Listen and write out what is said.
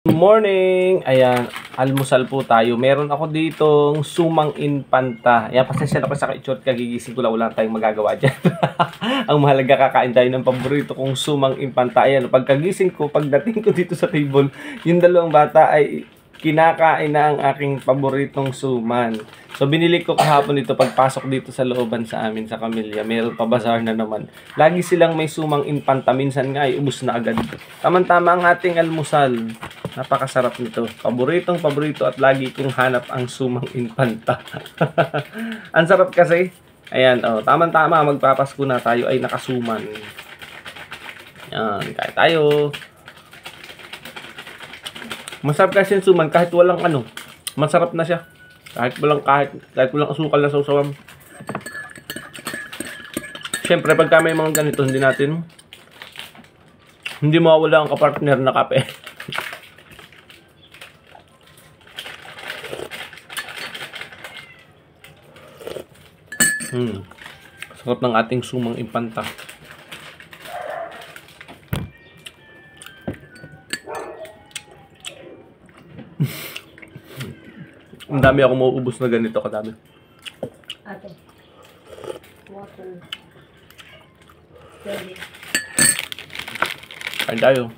Morning! Ayan, almusal po tayo. Meron ako ditong sumang infanta. Ayan, pasensya na ko sa ka-short, kagigising ko lang, wala tayong magagawa dyan. Ang mahalaga, kakain tayo ng paborito kong sumang infanta. Ayan, pagkagising ko, pagdating ko dito sa table, yung dalawang bata ay kinakain na ang aking paboritong suman. So, binili ko kahapon dito pagpasok dito sa looban sa amin, sa Camilla. Meron pa bazaar na naman. Lagi silang may sumang infanta. Minsan nga ay ubus na agad. Tamang-tama ang ating almusal. Napakasarap nito. Paboritong-paborito at lagi kong hanap ang sumang infanta. Ang sarap kasi. Ayan, oh, tamang-tama. Magpapasko na tayo ay nakasuman. Ayan, kaya tayo. Masarap kasi yung suman kahit walang ano. Masarap na siya. Kahit walang asukal na sausawan. Siyempre, pagka may mga ganito, hindi mawawala ang kapartner na kape. Sarap ng ating sumang infanta. Ang dami ako mauubos na ganito kadami. Ate. Water. Ready. Kain tayo.